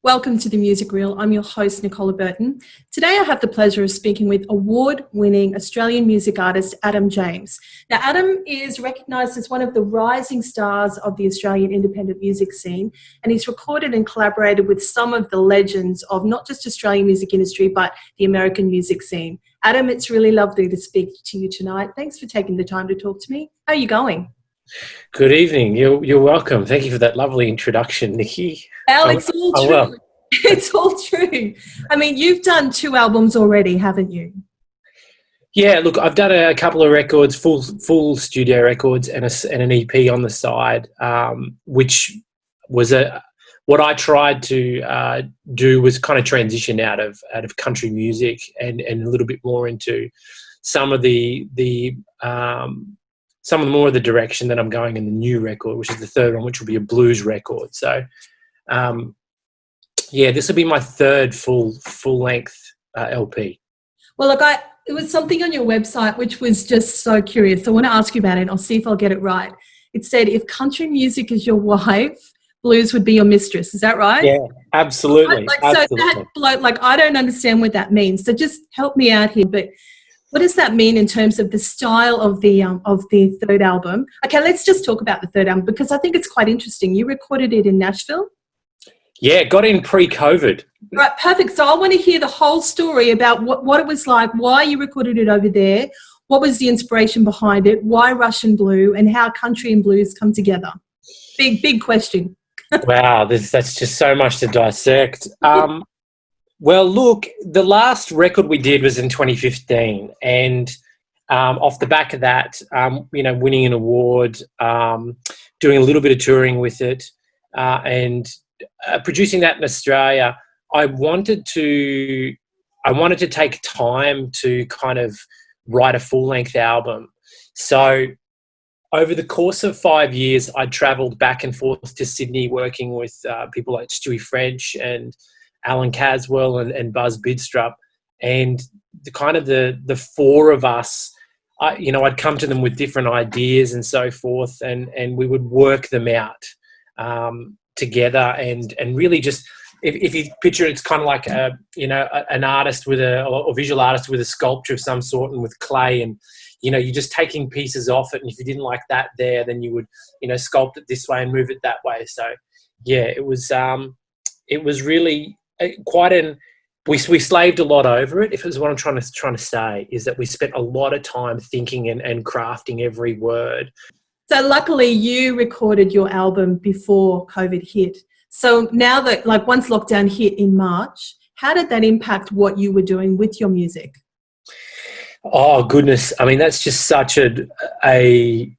Welcome to The Music Reel. I'm your host, Nicola Burton. Today I have the pleasure of speaking with award-winning Australian music artist Adam James. Now, Adam is recognised as one of the rising stars of the Australian independent music scene, and he's recorded and collaborated with some of the legends of not just Australian music industry, but the American music scene. Adam, it's really lovely to speak to you tonight. Thanks for taking the time to talk to me. How are you going? Good evening. You're welcome. Thank you for that lovely introduction, Nicki. Alex, all true. Well. It's all true. I mean, you've done 2 albums already, haven't you? Yeah, look, I've done a couple of records, full studio records, and an EP on the side, which was what I tried to do was kind of transition out of country music and a little bit more into some of the more of the direction that I'm going in the new record, which is the third one, which will be a blues record. So, yeah, this will be my third full-length LP. Well, look, it was something on your website which was just so curious. I want to ask you about it, and I'll see if I'll get it right. It said, if country music is your wife, blues would be your mistress. Is that right? Yeah, absolutely. So that bloke, I don't understand what that means. So just help me out here. But what does that mean in terms of the style of the third album? Okay, let's just talk about the third album because I think it's quite interesting. You recorded it in Nashville. Yeah, got in pre-COVID. Right, perfect. So I want to hear the whole story about what it was like, why you recorded it over there, what was the inspiration behind it, why Russian Blue, and how country and blues come together. Big question. Wow, that's just so much to dissect. Well, look, the last record we did was in 2015, and off the back of that, winning an award, doing a little bit of touring with it, and producing that in Australia, I wanted to take time to kind of write a full-length album. So over the course of 5 years, I travelled back and forth to Sydney working with people like Stewie French and Alan Caswell and Buzz Bidstrup, and the four of us, I'd come to them with different ideas and so forth, and we would work them out together, and really just if you picture it, it's kind of like an artist with a visual artist with a sculpture of some sort and with clay, and you're just taking pieces off it, and if you didn't like that there, then you would sculpt it this way and move it that way. So yeah, it was really quite we slaved a lot over it. If it's what I'm trying to say, is that we spent a lot of time thinking and crafting every word. So luckily you recorded your album before COVID hit. So now that once lockdown hit in March, how did that impact what you were doing with your music? Oh goodness. I mean, that's just such a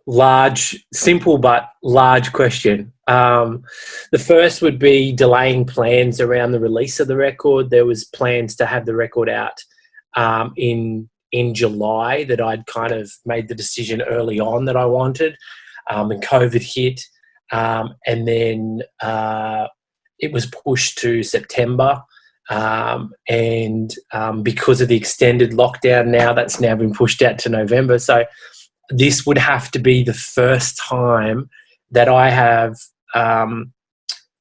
large, simple but large question. The first would be delaying plans around the release of the record. There was plans to have the record out in July that I'd kind of made the decision early on that I wanted, and COVID hit, and then it was pushed to September, and because of the extended lockdown now, that's now been pushed out to November. So this would have to be the first time that I have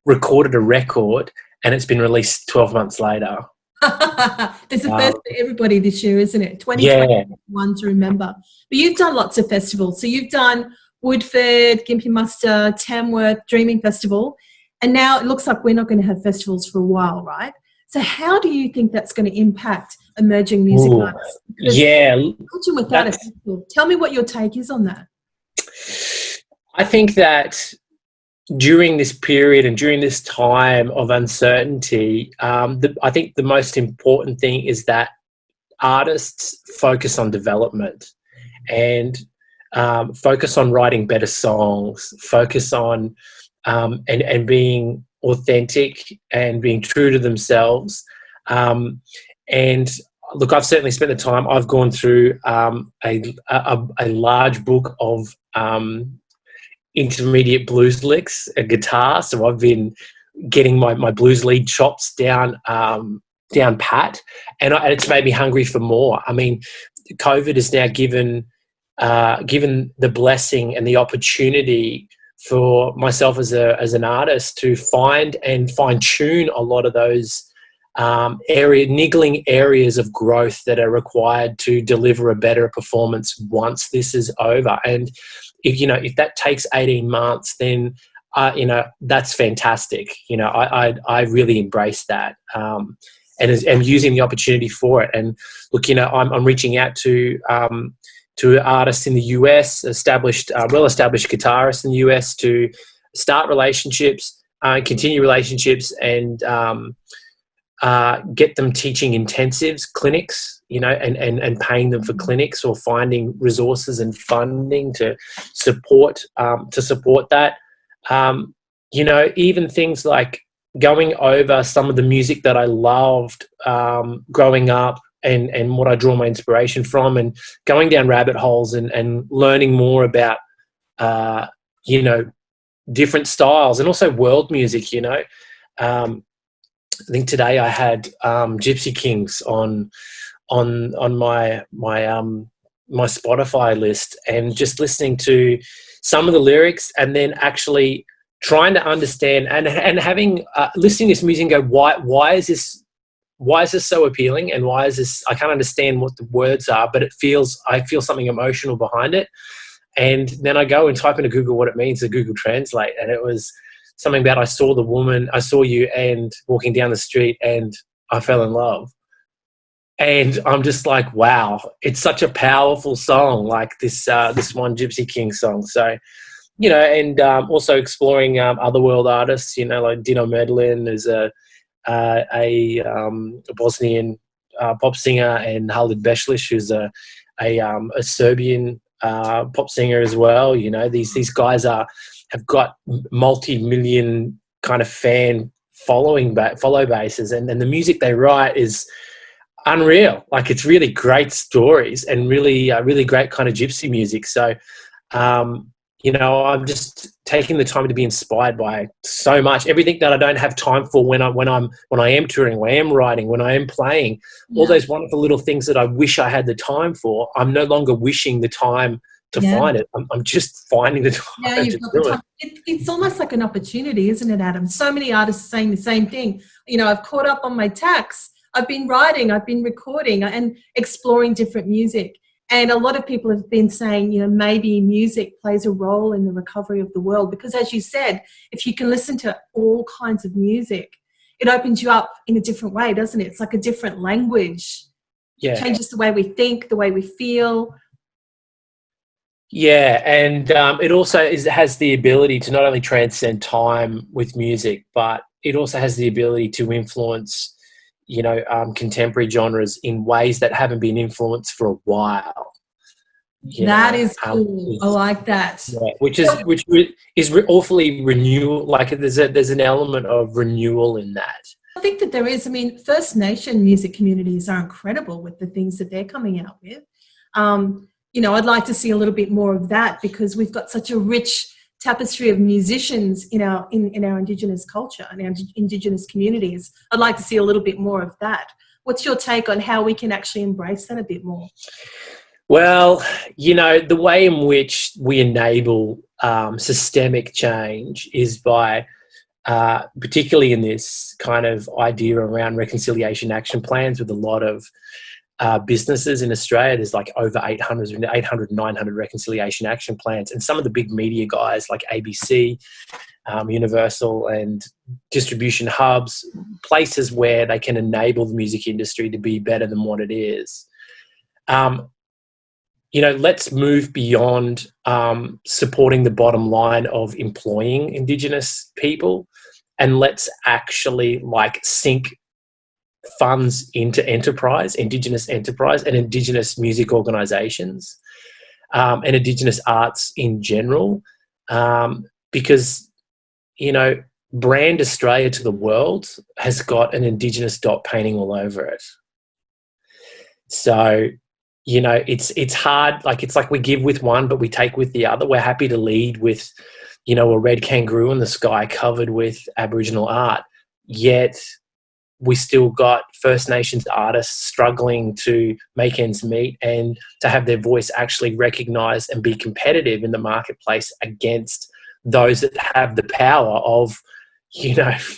recorded a record and it's been released 12 months later. There's a first for everybody this year, isn't it? 2021 to remember. But you've done lots of festivals. So you've done Woodford, Gympie Muster, Tamworth, Dreaming Festival, and now it looks like we're not going to have festivals for a while, right? So how do you think that's going to impact emerging music artists? Imagine without a festival. Tell me what your take is on that. I think that during this period and during this time of uncertainty, I think the most important thing is that artists focus on development and focus on writing better songs, focus on and being authentic and being true to themselves. And look, I've certainly spent the time. I've gone through a large book of intermediate blues licks, a guitar. So I've been getting my blues lead chops down pat, and it's made me hungry for more. I mean, COVID has now given the blessing and the opportunity for myself as an artist to find and fine tune a lot of those niggling areas of growth that are required to deliver a better performance once this is over. And if that takes 18 months, then that's fantastic. I really embrace that, and using the opportunity for it. And look, I'm reaching out to artists in the US, well-established guitarists in the US, to start relationships, continue relationships, and get them teaching intensives, clinics, and paying them for clinics, or finding resources and funding to support that. Even things like going over some of the music that I loved growing up, and what I draw my inspiration from, and going down rabbit holes and learning more about, different styles, and also world music. I think today I had Gypsy Kings on my Spotify list, and just listening to some of the lyrics, and then actually trying to understand and having listening to this music and go, why is this so appealing, and why is this, I can't understand what the words are, but I feel something emotional behind it. And then I go and type into Google what it means to Google Translate, and it was something about, I saw you and walking down the street, and I fell in love. And I'm just like, wow, it's such a powerful song, like this one Gypsy King song. So, and also exploring other world artists, like Dino Medlin is a Bosnian pop singer, and Halid Bešlić, who's a Serbian pop singer as well. These guys have got multi-million kind of fan follow bases, and the music they write is unreal. Like, it's really great stories, and really great kind of gypsy music. So I'm just taking the time to be inspired by so much, everything that I don't have time for when I am touring, when I am writing, when I am playing. All those wonderful little things that I wish I had the time for, I'm no longer wishing the time to find it. I'm just finding the time to do it. It's almost like an opportunity, isn't it, Adam? So many artists saying the same thing. I've caught up on my tax. I've been writing, I've been recording, and exploring different music. And a lot of people have been saying, maybe music plays a role in the recovery of the world, because, as you said, if you can listen to all kinds of music, it opens you up in a different way, doesn't it? It's like a different language. Yeah. It changes the way we think, the way we feel. Yeah, and it also has the ability to not only transcend time with music, but it also has the ability to influence, contemporary genres in ways that haven't been influenced for a while. That is cool. I like that. Yeah, which is awfully renewal. Like, there's an element of renewal in that. I think that there is. I mean, First Nation music communities are incredible with the things that they're coming out with. I'd like to see a little bit more of that, because we've got such a rich tapestry of musicians in our Indigenous culture and our Indigenous communities. I'd like to see a little bit more of that. What's your take on how we can actually embrace that a bit more? Well, the way in which we enable systemic change is by, particularly in this kind of idea around reconciliation action plans with a lot of businesses in Australia. There's like over 800, 900 reconciliation action plans. And some of the big media guys like ABC, Universal, and distribution hubs, places where they can enable the music industry to be better than what it is. Let's move beyond supporting the bottom line of employing Indigenous people, and let's actually sink funds into Indigenous enterprise, and Indigenous music organisations, and Indigenous arts in general, because brand Australia to the world has got an Indigenous dot painting all over it. So it's hard. It's like we give with one, but we take with the other. We're happy to lead with a red kangaroo in the sky covered with Aboriginal art, yet we still got First Nations artists struggling to make ends meet and to have their voice actually recognised and be competitive in the marketplace against those that have the power of,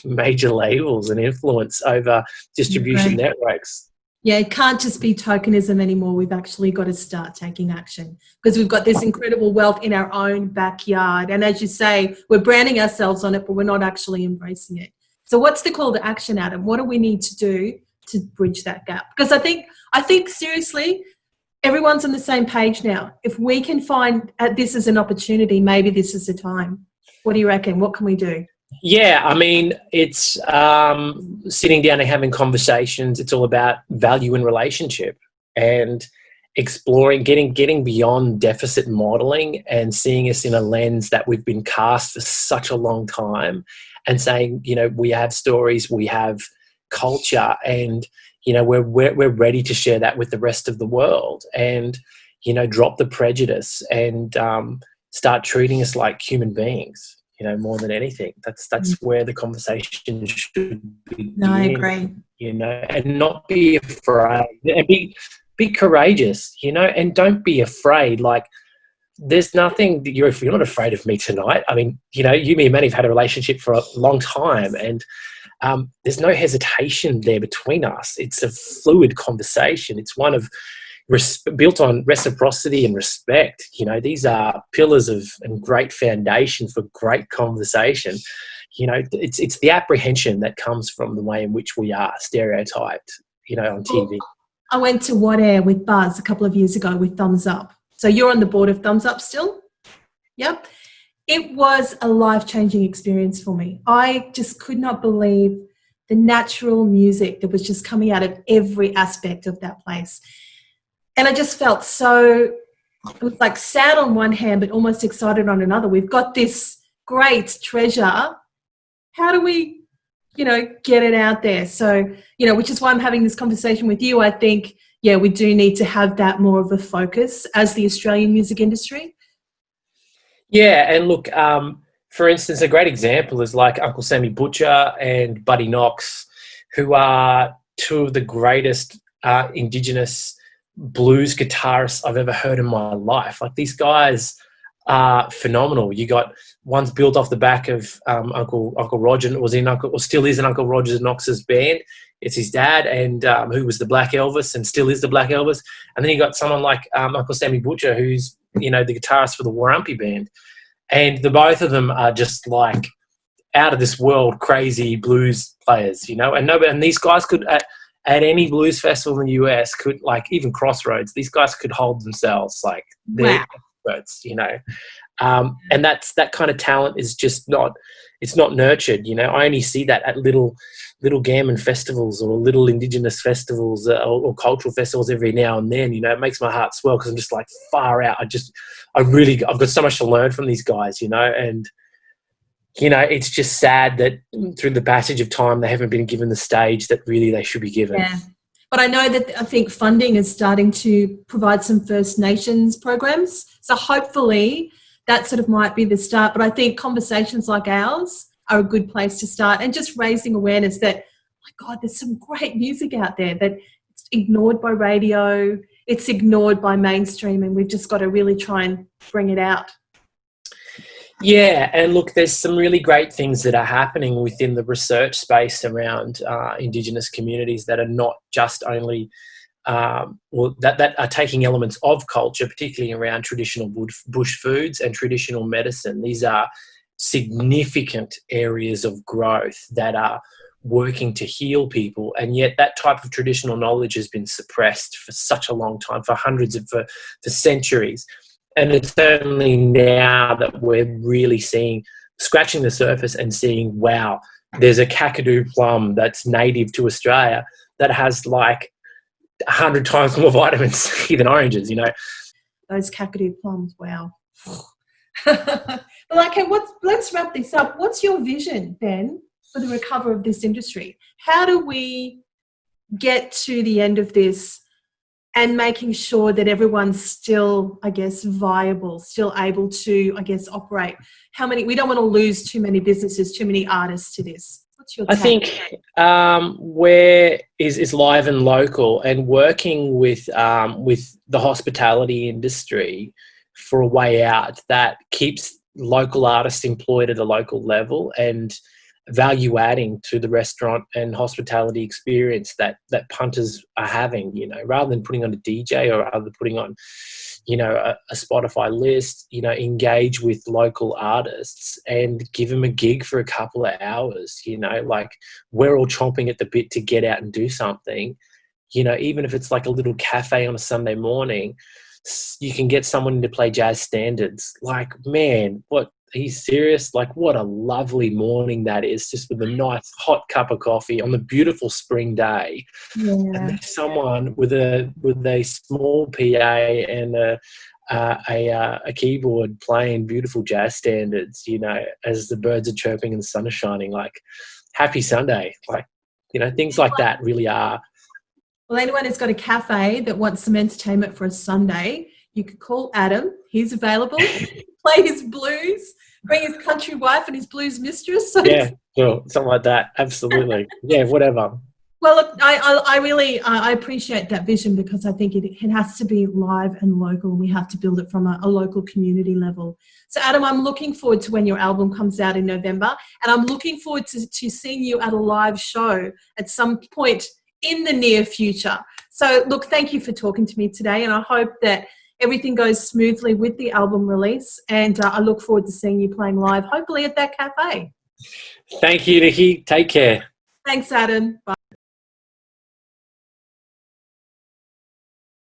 major labels and influence over distribution networks. Yeah, it can't just be tokenism anymore. We've actually got to start taking action because we've got this incredible wealth in our own backyard. And as you say, we're branding ourselves on it, but we're not actually embracing it. So what's the call to action, Adam? What do we need to do to bridge that gap? Because I think seriously, everyone's on the same page now. If we can find this as an opportunity, maybe this is the time. What do you reckon? What can we do? Yeah, I mean, it's sitting down and having conversations. It's all about value and relationship and exploring, getting beyond deficit modeling and seeing us in a lens that we've been cast for such a long time and saying, we have stories, we have culture, and, we're ready to share that with the rest of the world and, drop the prejudice and start treating us like human beings. More than anything, that's where the conversation should begin. No, I agree. And not be afraid, and be courageous, and don't be afraid. Like, there's nothing if you're not afraid of me tonight. I mean, you, me and Manny have had a relationship for a long time, and there's no hesitation there between us. It's a fluid conversation. It's one of built on reciprocity and respect. These are pillars and great foundation for great conversation. It's the apprehension that comes from the way in which we are stereotyped, on TV. I went to What Air with Buzz a couple of years ago with Thumbs Up. So you're on the board of Thumbs Up still? Yep. It was a life-changing experience for me. I just could not believe the natural music that was just coming out of every aspect of that place. And I just felt it was like sad on one hand, but almost excited on another. We've got this great treasure. How do we, get it out there? So, which is why I'm having this conversation with you. I think, we do need to have that more of a focus as the Australian music industry. Yeah, and look, for instance, a great example is like Uncle Sammy Butcher and Buddy Knox, who are two of the greatest Indigenous blues guitarists I've ever heard in my life. Like, these guys are phenomenal. You got one's built off the back of Uncle Roger, still is in Uncle Roger Knox's band. It's his dad, and who was the Black Elvis and still is the Black Elvis. And then you got someone like Uncle Sammy Butcher, who's the guitarist for the Warumpi band, and the both of them are just like out of this world crazy blues players, and these guys could at any blues festival in the US, could, like, even Crossroads, these guys could hold themselves like they're experts, and that kind of talent is just not nurtured. I only see that at little gammon festivals or little Indigenous festivals or cultural festivals every now and then. It makes my heart swell because I'm just like, far out. I've got so much to learn from these guys, and it's just sad that through the passage of time, they haven't been given the stage that really they should be given. Yeah. But I think funding is starting to provide some First Nations programs. So hopefully that sort of might be the start. But I think conversations like ours are a good place to start, and just raising awareness that, oh my God, there's some great music out there that it's ignored by radio, it's ignored by mainstream, and we've just got to really try and bring it out. Yeah, and look, there's some really great things that are happening within the research space around Indigenous communities that are not just only, that are taking elements of culture, particularly around traditional bush foods and traditional medicine. These are significant areas of growth that are working to heal people, and yet that type of traditional knowledge has been suppressed for such a long time, for centuries. And it's only now that we're really scratching the surface and seeing, wow, there's a Kakadu plum that's native to Australia that has like 100 times more vitamin C than oranges, Those Kakadu plums, wow. But okay, let's wrap this up. What's your vision then for the recovery of this industry? How do we get to the end of this and making sure that everyone's still, I guess, viable, still able to, I guess, operate? We don't want to lose too many businesses, too many artists to this. What's your take? I think where is live and local, and working with the hospitality industry for a way out that keeps local artists employed at a local level and value adding to the restaurant and hospitality experience that punters are having, you know, rather than putting on a DJ or rather than putting on, you know, a Spotify list, you know, engage with local artists and give them a gig for a couple of hours, you know, like we're all chomping at the bit to get out and do something, you know, even if it's like a little cafe on a Sunday morning, you can get someone to play jazz standards. Like, man, what, are you serious? Like, what a lovely morning that is, just with a nice hot cup of coffee on the beautiful spring day. Yeah. And there's someone with a small PA and a keyboard playing beautiful jazz standards, you know, as the birds are chirping and the sun is shining. Like, happy Sunday. Like, you know, things like that really are. Well, anyone who's got a cafe that wants some entertainment for a Sunday, you could call Adam. He's available. Play his blues, bring his country wife and his blues mistress. So yeah, sure, something like that. Absolutely. Yeah, whatever. Well, look, I really I appreciate that vision, because I think it has to be live and local, and we have to build it from a local community level. So, Adam, I'm looking forward to when your album comes out in November, and I'm looking forward to seeing you at a live show at some point in the near future. So, look, thank you for talking to me today, and I hope that everything goes smoothly with the album release, and I look forward to seeing you playing live, hopefully at that cafe. Thank you, Nicki. Take care. Thanks, Adam. Bye.